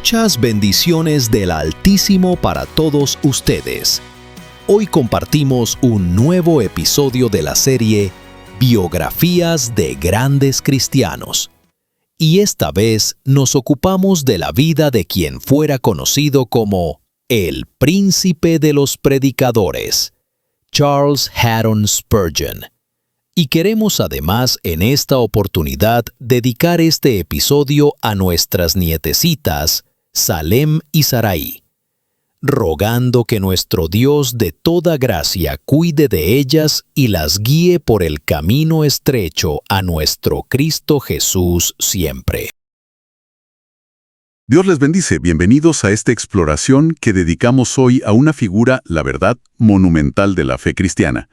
Muchas bendiciones del Altísimo para todos ustedes. Hoy compartimos un nuevo episodio de la serie Biografías de Grandes Cristianos. Y esta vez nos ocupamos de la vida de quien fuera conocido como el Príncipe de los Predicadores, Charles Haddon Spurgeon. Y queremos además en esta oportunidad dedicar este episodio a nuestras nietecitas, Salem y Sarai, rogando que nuestro Dios de toda gracia cuide de ellas y las guíe por el camino estrecho a nuestro Cristo Jesús siempre. Dios les bendice. Bienvenidos a esta exploración que dedicamos hoy a una figura, la verdad, monumental de la fe cristiana.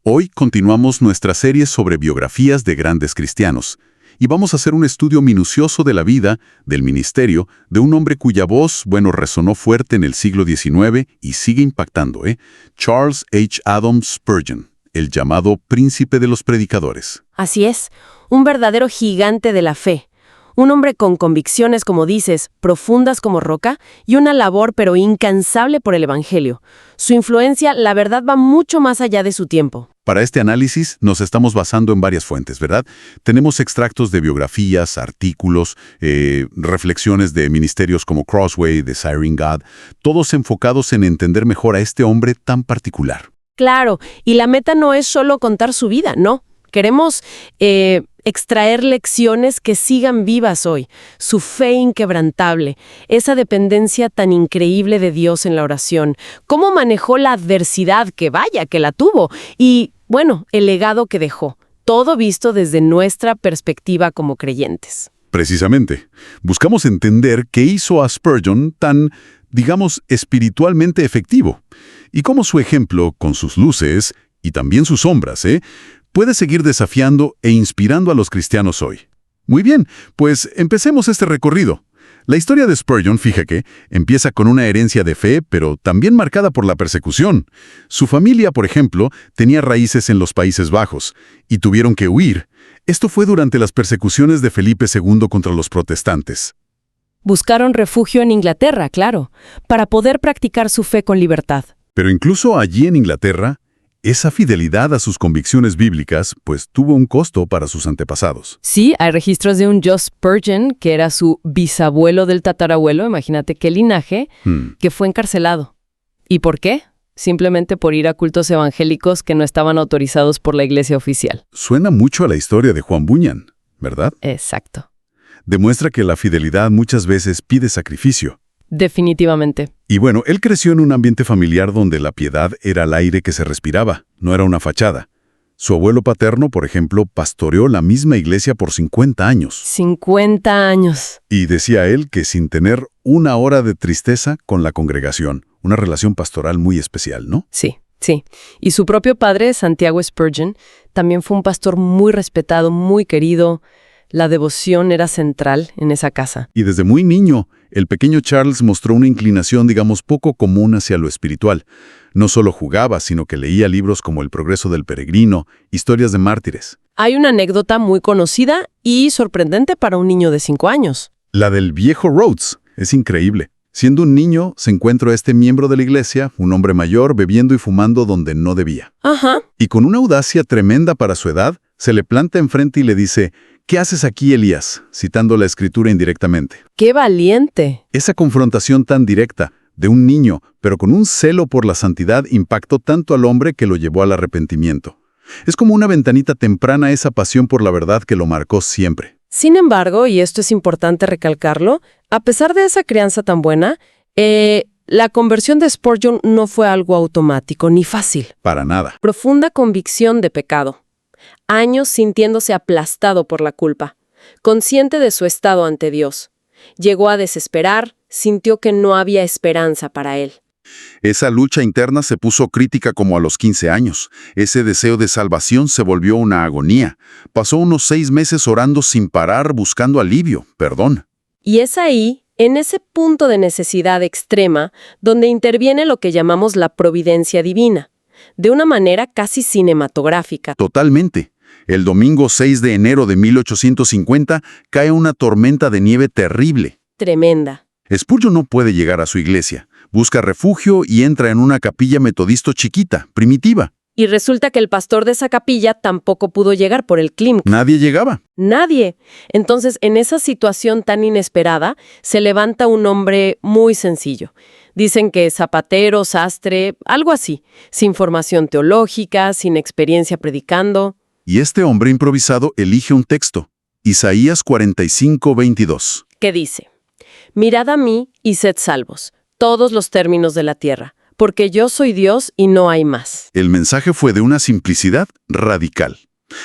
Hoy continuamos nuestra serie sobre biografías de grandes cristianos y vamos a hacer un estudio minucioso de la vida, del ministerio, de un hombre cuya voz, resonó fuerte en el siglo XIX y sigue impactando, Charles H. Haddon Spurgeon, el llamado Príncipe de los Predicadores. Así es, un verdadero gigante de la fe. Un hombre con convicciones, como dices, profundas como roca y una labor pero incansable por el Evangelio. Su influencia, la verdad, va mucho más allá de su tiempo. Para este análisis nos estamos basando en varias fuentes, ¿verdad? Tenemos extractos de biografías, artículos, reflexiones de ministerios como Crossway, Desiring God, todos enfocados en entender mejor a este hombre tan particular. Claro, y la meta no es solo contar su vida, no. Queremos extraer lecciones que sigan vivas hoy, su fe inquebrantable, esa dependencia tan increíble de Dios en la oración, cómo manejó la adversidad, que la tuvo, y, el legado que dejó, todo visto desde nuestra perspectiva como creyentes. Precisamente, buscamos entender qué hizo a Spurgeon tan, espiritualmente efectivo, y cómo su ejemplo, con sus luces y también sus sombras, puede seguir desafiando e inspirando a los cristianos hoy. Muy bien, pues empecemos este recorrido. La historia de Spurgeon, fíjate, empieza con una herencia de fe, pero también marcada por la persecución. Su familia, por ejemplo, tenía raíces en los Países Bajos y tuvieron que huir. Esto fue durante las persecuciones de Felipe II contra los protestantes. Buscaron refugio en Inglaterra, claro, para poder practicar su fe con libertad. Pero incluso allí en Inglaterra, esa fidelidad a sus convicciones bíblicas, tuvo un costo para sus antepasados. Sí, hay registros de un Jos Spurgeon, que era su bisabuelo del tatarabuelo, imagínate qué linaje, que fue encarcelado. ¿Y por qué? Simplemente por ir a cultos evangélicos que no estaban autorizados por la iglesia oficial. Suena mucho a la historia de Juan Bunyan, ¿verdad? Exacto. Demuestra que la fidelidad muchas veces pide sacrificio. Definitivamente. Y él creció en un ambiente familiar donde la piedad era el aire que se respiraba, no era una fachada. Su abuelo paterno, por ejemplo, pastoreó la misma iglesia por 50 años. 50 años. Y decía él que sin tener una hora de tristeza con la congregación, una relación pastoral muy especial, ¿no? Sí. Y su propio padre, Santiago Spurgeon, también fue un pastor muy respetado, muy querido. La devoción era central en esa casa. Y desde muy niño, el pequeño Charles mostró una inclinación, poco común hacia lo espiritual. No solo jugaba, sino que leía libros como El progreso del peregrino, historias de mártires. Hay una anécdota muy conocida y sorprendente para un niño de 5 años. La del viejo Rhodes. Es increíble. Siendo un niño, se encuentra a este miembro de la iglesia, un hombre mayor, bebiendo y fumando donde no debía. Ajá. Y con una audacia tremenda para su edad, se le planta enfrente y le dice: ¿Qué haces aquí, Elías?, citando la escritura indirectamente. ¡Qué valiente! Esa confrontación tan directa, de un niño, pero con un celo por la santidad, impactó tanto al hombre que lo llevó al arrepentimiento. Es como una ventanita temprana a esa pasión por la verdad que lo marcó siempre. Sin embargo, y esto es importante recalcarlo, a pesar de esa crianza tan buena, la conversión de Spurgeon no fue algo automático ni fácil. Para nada. Profunda convicción de pecado. Años sintiéndose aplastado por la culpa, consciente de su estado ante Dios. Llegó a desesperar, sintió que no había esperanza para él. Esa lucha interna se puso crítica como a los 15 años. Ese deseo de salvación se volvió una agonía. Pasó unos 6 meses orando sin parar, buscando alivio, perdón. Y es ahí, en ese punto de necesidad extrema, donde interviene lo que llamamos la providencia divina, de una manera casi cinematográfica. Totalmente. El domingo 6 de enero de 1850 cae una tormenta de nieve terrible. Tremenda. Spurgeon no puede llegar a su iglesia. Busca refugio y entra en una capilla metodista chiquita, primitiva. Y resulta que el pastor de esa capilla tampoco pudo llegar por el clima. Nadie llegaba. Nadie. Entonces, en esa situación tan inesperada, se levanta un hombre muy sencillo. Dicen que zapatero, sastre, algo así, sin formación teológica, sin experiencia predicando. Y este hombre improvisado elige un texto, Isaías 45:22. ¿Qué dice? Mirad a mí y sed salvos, todos los términos de la tierra, porque yo soy Dios y no hay más. El mensaje fue de una simplicidad radical,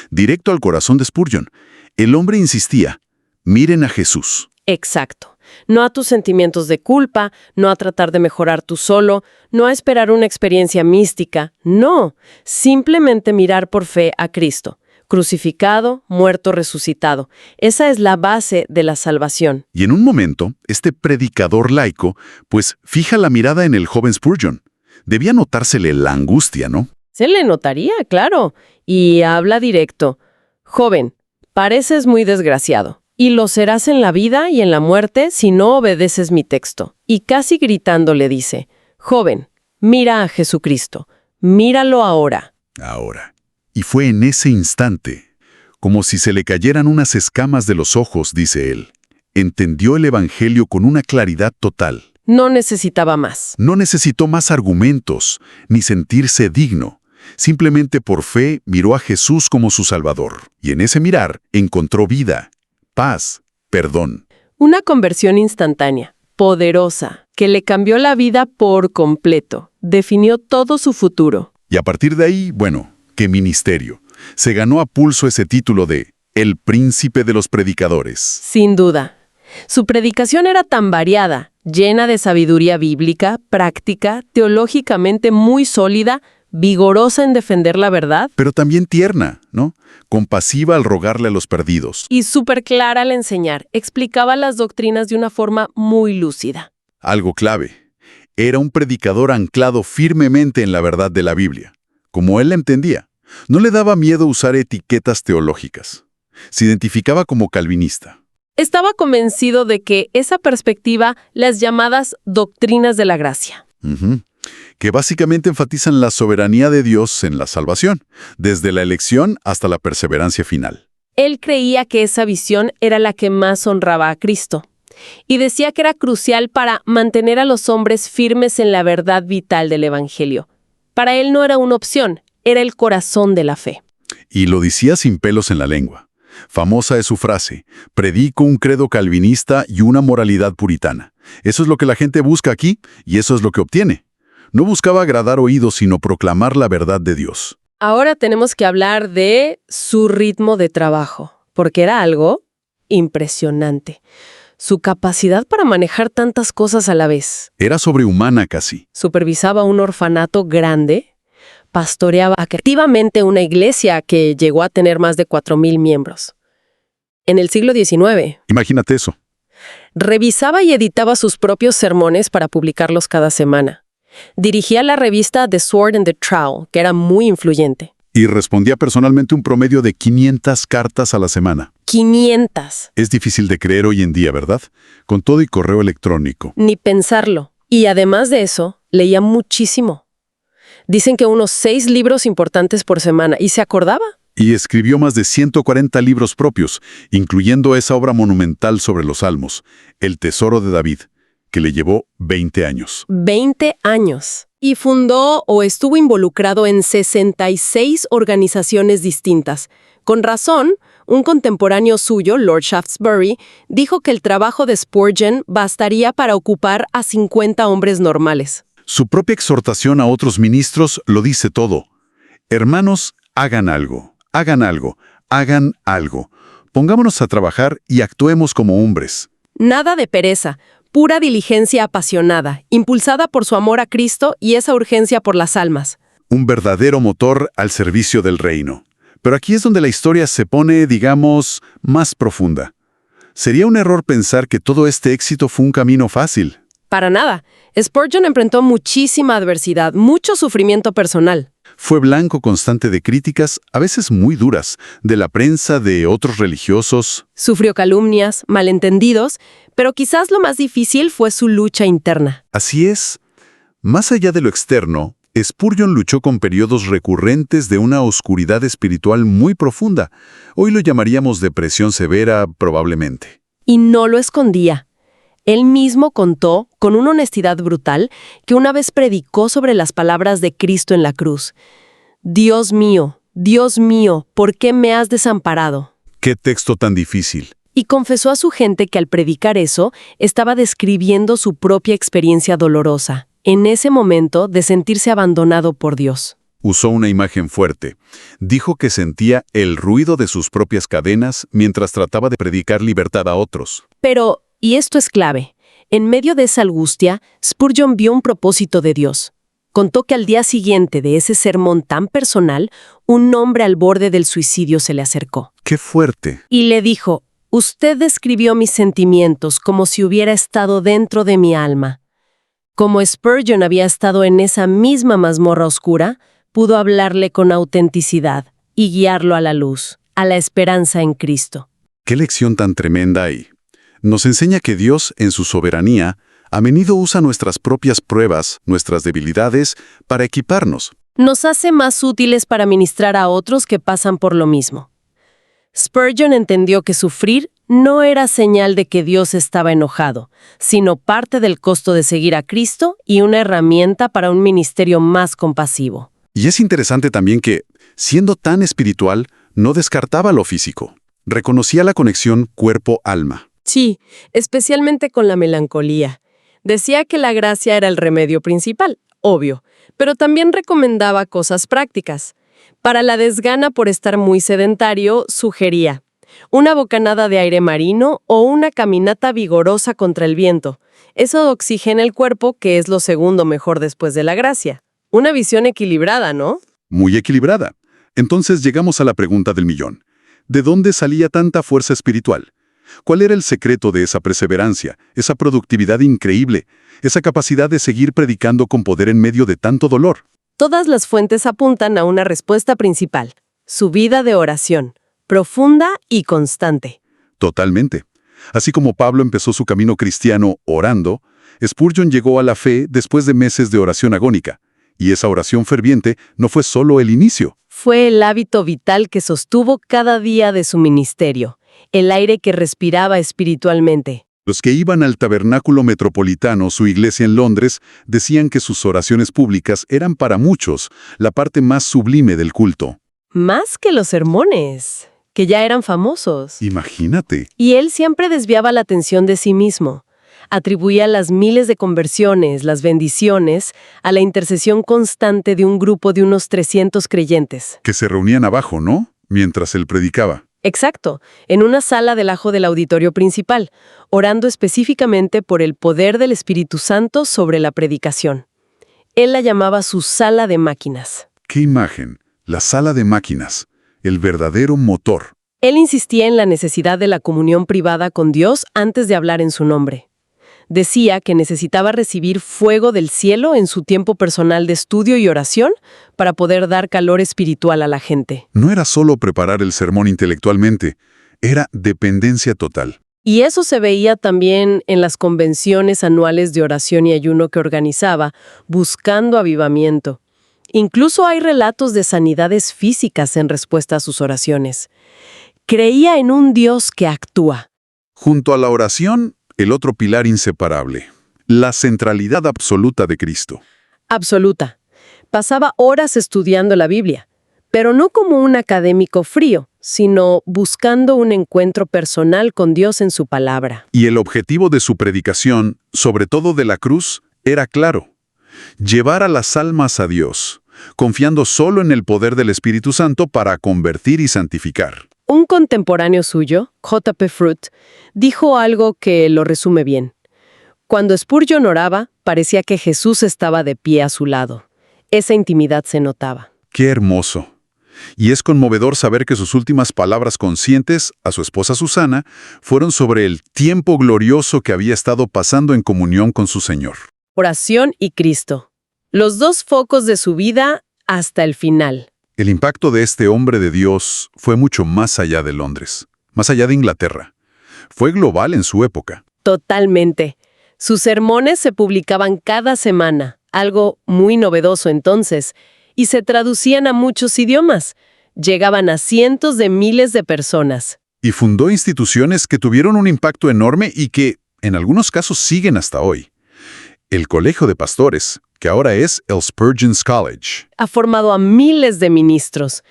directo al corazón de Spurgeon. El hombre insistía, miren a Jesús. Exacto. No a tus sentimientos de culpa, no a tratar de mejorar tú solo, no a esperar una experiencia mística, no. Simplemente mirar por fe a Cristo, crucificado, muerto, resucitado. Esa es la base de la salvación. Y en un momento, este predicador laico, pues fija la mirada en el joven Spurgeon. Debía notársele la angustia, ¿no? Se le notaría, claro. Y habla directo. Joven, pareces muy desgraciado. Y lo serás en la vida y en la muerte si no obedeces mi texto. Y casi gritando le dice, joven, mira a Jesucristo, míralo ahora. Ahora. Y fue en ese instante, como si se le cayeran unas escamas de los ojos, dice él. Entendió el Evangelio con una claridad total. No necesitaba más. No necesitó más argumentos, ni sentirse digno. Simplemente por fe miró a Jesús como su Salvador. Y en ese mirar encontró vida, paz, perdón. Una conversión instantánea, poderosa, que le cambió la vida por completo. Definió todo su futuro. Y a partir de ahí, bueno, qué ministerio. Se ganó a pulso ese título de El Príncipe de los Predicadores. Sin duda. Su predicación era tan variada, llena de sabiduría bíblica, práctica, teológicamente muy sólida, vigorosa en defender la verdad. Pero también tierna, ¿no? Compasiva al rogarle a los perdidos. Y súper clara al enseñar. Explicaba las doctrinas de una forma muy lúcida. Algo clave. Era un predicador anclado firmemente en la verdad de la Biblia, como él la entendía. No le daba miedo usar etiquetas teológicas. Se identificaba como calvinista. Estaba convencido de que esa perspectiva, las llamadas doctrinas de la gracia. Que básicamente enfatizan la soberanía de Dios en la salvación, desde la elección hasta la perseverancia final. Él creía que esa visión era la que más honraba a Cristo. Y decía que era crucial para mantener a los hombres firmes en la verdad vital del Evangelio. Para él no era una opción, era el corazón de la fe. Y lo decía sin pelos en la lengua. Famosa es su frase, predico un credo calvinista y una moralidad puritana. Eso es lo que la gente busca aquí y eso es lo que obtiene. No buscaba agradar oídos, sino proclamar la verdad de Dios. Ahora tenemos que hablar de su ritmo de trabajo, porque era algo impresionante. Su capacidad para manejar tantas cosas a la vez. Era sobrehumana casi. Supervisaba un orfanato grande, pastoreaba activamente una iglesia que llegó a tener más de 4,000 miembros. En el siglo XIX. Imagínate eso. Revisaba y editaba sus propios sermones para publicarlos cada semana. Dirigía la revista The Sword and the Trowel, que era muy influyente. Y respondía personalmente un promedio de 500 cartas a la semana. 500. Es difícil de creer hoy en día, ¿verdad? Con todo y correo electrónico. Ni pensarlo. Y además de eso, leía muchísimo. Dicen que unos 6 libros importantes por semana. ¿Y se acordaba? Y escribió más de 140 libros propios, incluyendo esa obra monumental sobre los Salmos, El Tesoro de David, que le llevó 20 años. 20 años. Y fundó o estuvo involucrado en 66 organizaciones distintas. Con razón, un contemporáneo suyo, Lord Shaftesbury, dijo que el trabajo de Spurgeon bastaría para ocupar a 50 hombres normales. Su propia exhortación a otros ministros lo dice todo. Hermanos, hagan algo, hagan algo, hagan algo. Pongámonos a trabajar y actuemos como hombres. Nada de pereza, pura diligencia apasionada, impulsada por su amor a Cristo y esa urgencia por las almas. Un verdadero motor al servicio del reino. Pero aquí es donde la historia se pone, digamos, más profunda. Sería un error pensar que todo este éxito fue un camino fácil. Para nada. Spurgeon enfrentó muchísima adversidad, mucho sufrimiento personal. Fue blanco constante de críticas, a veces muy duras, de la prensa, de otros religiosos. Sufrió calumnias, malentendidos, pero quizás lo más difícil fue su lucha interna. Así es. Más allá de lo externo, Spurgeon luchó con periodos recurrentes de una oscuridad espiritual muy profunda. Hoy lo llamaríamos depresión severa, probablemente. Y no lo escondía. Él mismo contó, con una honestidad brutal, que una vez predicó sobre las palabras de Cristo en la cruz. Dios mío, ¿por qué me has desamparado? ¡Qué texto tan difícil! Y confesó a su gente que al predicar eso, estaba describiendo su propia experiencia dolorosa, en ese momento de sentirse abandonado por Dios. Usó una imagen fuerte. Dijo que sentía el ruido de sus propias cadenas mientras trataba de predicar libertad a otros. Pero, y esto es clave, en medio de esa angustia, Spurgeon vio un propósito de Dios. Contó que al día siguiente de ese sermón tan personal, un hombre al borde del suicidio se le acercó. ¡Qué fuerte! Y le dijo, «Usted describió mis sentimientos como si hubiera estado dentro de mi alma». Como Spurgeon había estado en esa misma mazmorra oscura, pudo hablarle con autenticidad y guiarlo a la luz, a la esperanza en Cristo. ¡Qué lección tan tremenda hay! Nos enseña que Dios, en su soberanía, a menudo usa nuestras propias pruebas, nuestras debilidades, para equiparnos. Nos hace más útiles para ministrar a otros que pasan por lo mismo. Spurgeon entendió que sufrir no era señal de que Dios estaba enojado, sino parte del costo de seguir a Cristo y una herramienta para un ministerio más compasivo. Y es interesante también que, siendo tan espiritual, no descartaba lo físico. Reconocía la conexión cuerpo-alma. Sí, especialmente con la melancolía. Decía que la gracia era el remedio principal, obvio, pero también recomendaba cosas prácticas. Para la desgana por estar muy sedentario, sugería una bocanada de aire marino o una caminata vigorosa contra el viento. Eso oxigena el cuerpo, que es lo segundo mejor después de la gracia. Una visión equilibrada, ¿no? Muy equilibrada. Entonces llegamos a la pregunta del millón. ¿De dónde salía tanta fuerza espiritual? ¿Cuál era el secreto de esa perseverancia, esa productividad increíble, esa capacidad de seguir predicando con poder en medio de tanto dolor? Todas las fuentes apuntan a una respuesta principal: su vida de oración, profunda y constante. Totalmente. Así como Pablo empezó su camino cristiano orando, Spurgeon llegó a la fe después de meses de oración agónica. Y esa oración ferviente no fue solo el inicio. Fue el hábito vital que sostuvo cada día de su ministerio, el aire que respiraba espiritualmente. Los que iban al Tabernáculo Metropolitano, su iglesia en Londres, decían que sus oraciones públicas eran para muchos la parte más sublime del culto. Más que los sermones, que ya eran famosos. Imagínate. Y él siempre desviaba la atención de sí mismo. Atribuía las miles de conversiones, las bendiciones, a la intercesión constante de un grupo de unos 300 creyentes. Que se reunían abajo, ¿no? Mientras él predicaba. Exacto, en una sala debajo del auditorio principal, orando específicamente por el poder del Espíritu Santo sobre la predicación. Él la llamaba su sala de máquinas. ¡Qué imagen! La sala de máquinas, el verdadero motor. Él insistía en la necesidad de la comunión privada con Dios antes de hablar en su nombre. Decía que necesitaba recibir fuego del cielo en su tiempo personal de estudio y oración para poder dar calor espiritual a la gente. No era solo preparar el sermón intelectualmente, era dependencia total. Y eso se veía también en las convenciones anuales de oración y ayuno que organizaba, buscando avivamiento. Incluso hay relatos de sanidades físicas en respuesta a sus oraciones. Creía en un Dios que actúa. Junto a la oración, el otro pilar inseparable, la centralidad absoluta de Cristo. Absoluta. Pasaba horas estudiando la Biblia, pero no como un académico frío, sino buscando un encuentro personal con Dios en su palabra. Y el objetivo de su predicación, sobre todo de la cruz, era claro: llevar a las almas a Dios, confiando solo en el poder del Espíritu Santo para convertir y santificar. Un contemporáneo suyo, J.P. Fruit, dijo algo que lo resume bien. Cuando Spurgeon oraba, parecía que Jesús estaba de pie a su lado. Esa intimidad se notaba. ¡Qué hermoso! Y es conmovedor saber que sus últimas palabras conscientes a su esposa Susana fueron sobre el tiempo glorioso que había estado pasando en comunión con su Señor. Oración y Cristo. Los dos focos de su vida hasta el final. El impacto de este hombre de Dios fue mucho más allá de Londres, más allá de Inglaterra. Fue global en su época. Totalmente. Sus sermones se publicaban cada semana, algo muy novedoso entonces, y se traducían a muchos idiomas. Llegaban a cientos de miles de personas. Y fundó instituciones que tuvieron un impacto enorme y que, en algunos casos, siguen hasta hoy. El Colegio de Pastores, que ahora es el Spurgeon's College. Ha formado a miles de ministros.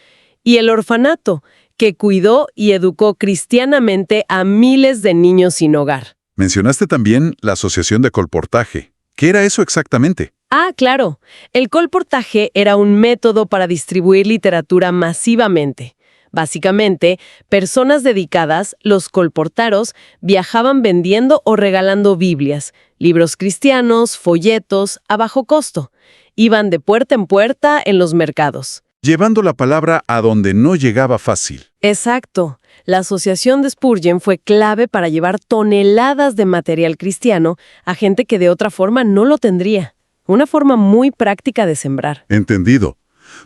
Y el orfanato, que cuidó y educó cristianamente a miles de niños sin hogar. Mencionaste también la Asociación de Colportaje. ¿Qué era eso exactamente? Ah, claro. El colportaje era un método para distribuir literatura masivamente. Básicamente, personas dedicadas, los colportaros, viajaban vendiendo o regalando Biblias, libros cristianos, folletos, a bajo costo. Iban de puerta en puerta en los mercados. Llevando la palabra a donde no llegaba fácil. Exacto. La asociación de Spurgeon fue clave para llevar toneladas de material cristiano a gente que de otra forma no lo tendría. Una forma muy práctica de sembrar. Entendido.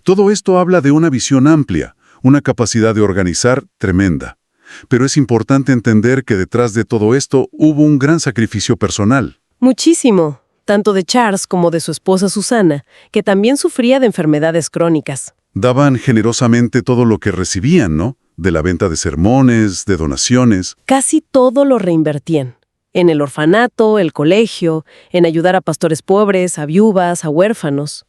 Todo esto habla de una visión amplia, una capacidad de organizar tremenda. Pero es importante entender que detrás de todo esto hubo un gran sacrificio personal. Muchísimo, tanto de Charles como de su esposa Susana, que también sufría de enfermedades crónicas. Daban generosamente todo lo que recibían, ¿no? De la venta de sermones, de donaciones. Casi todo lo reinvertían. En el orfanato, el colegio, en ayudar a pastores pobres, a viudas, a huérfanos.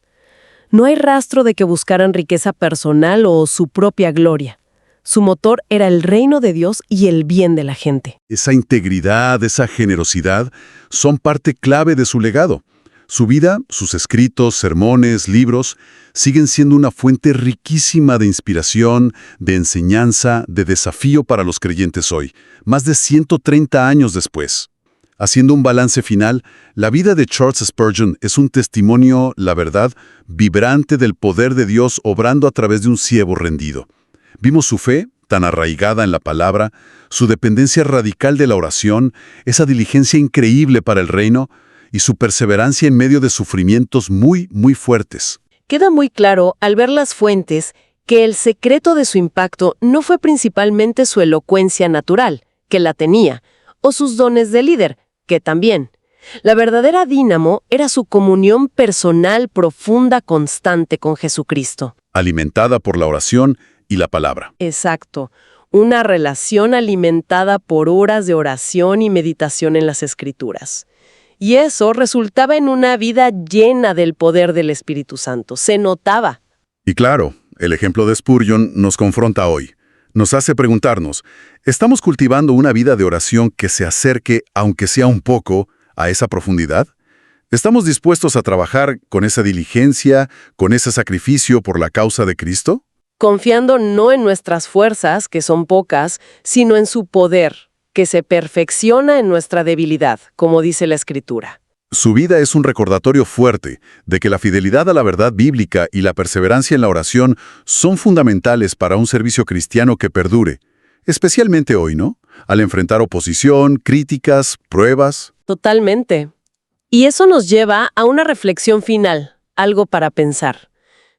No hay rastro de que buscaran riqueza personal o su propia gloria. Su motor era el reino de Dios y el bien de la gente. Esa integridad, esa generosidad, son parte clave de su legado. Su vida, sus escritos, sermones, libros, siguen siendo una fuente riquísima de inspiración, de enseñanza, de desafío para los creyentes hoy, más de 130 años después. Haciendo un balance final, la vida de Charles Spurgeon es un testimonio, la verdad, vibrante del poder de Dios obrando a través de un siervo rendido. Vimos su fe, tan arraigada en la palabra, su dependencia radical de la oración, esa diligencia increíble para el reino y su perseverancia en medio de sufrimientos muy, muy fuertes. Queda muy claro, al ver las fuentes, que el secreto de su impacto no fue principalmente su elocuencia natural, que la tenía, o sus dones de líder, que también. La verdadera dínamo era su comunión personal profunda, constante con Jesucristo. Alimentada por la oración y la palabra. Exacto. Una relación alimentada por horas de oración y meditación en las Escrituras. Y eso resultaba en una vida llena del poder del Espíritu Santo. Se notaba. Y claro, el ejemplo de Spurgeon nos confronta hoy. Nos hace preguntarnos, ¿estamos cultivando una vida de oración que se acerque, aunque sea un poco, a esa profundidad? ¿Estamos dispuestos a trabajar con esa diligencia, con ese sacrificio por la causa de Cristo? Confiando no en nuestras fuerzas, que son pocas, sino en su poder, que se perfecciona en nuestra debilidad, como dice la Escritura. Su vida es un recordatorio fuerte de que la fidelidad a la verdad bíblica y la perseverancia en la oración son fundamentales para un servicio cristiano que perdure, especialmente hoy, ¿no? Al enfrentar oposición, críticas, pruebas. Totalmente. Y eso nos lleva a una reflexión final, algo para pensar.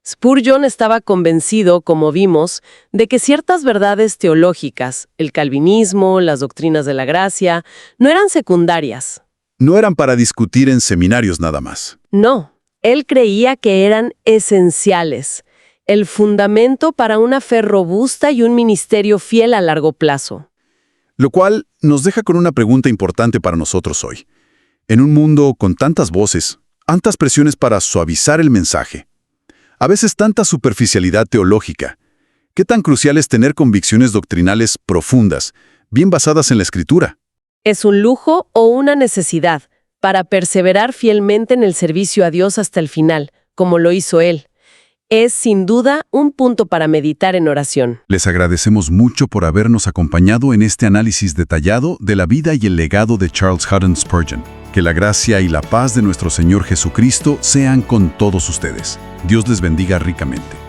Spurgeon estaba convencido, como vimos, de que ciertas verdades teológicas, el calvinismo, las doctrinas de la gracia, no eran secundarias. No eran para discutir en seminarios nada más. No, él creía que eran esenciales, el fundamento para una fe robusta y un ministerio fiel a largo plazo. Lo cual nos deja con una pregunta importante para nosotros hoy. En un mundo con tantas voces, tantas presiones para suavizar el mensaje, a veces tanta superficialidad teológica, ¿qué tan crucial es tener convicciones doctrinales profundas, bien basadas en la Escritura? ¿Es un lujo o una necesidad para perseverar fielmente en el servicio a Dios hasta el final, como lo hizo él? Es, sin duda, un punto para meditar en oración. Les agradecemos mucho por habernos acompañado en este análisis detallado de la vida y el legado de Charles Haddon Spurgeon. Que la gracia y la paz de nuestro Señor Jesucristo sean con todos ustedes. Dios les bendiga ricamente.